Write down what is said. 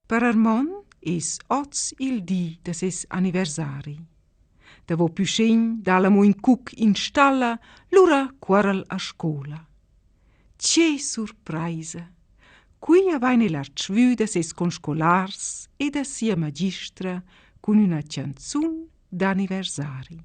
Per Armon es oz il di da ses anniversari. Da vo più scegn dalla mo in cuc in stalla, l'ura quarrel a scola. Che surprise! Qui avaine l'arcvü da ses conscolars e da sia magistra cun una canzun d'anniversari.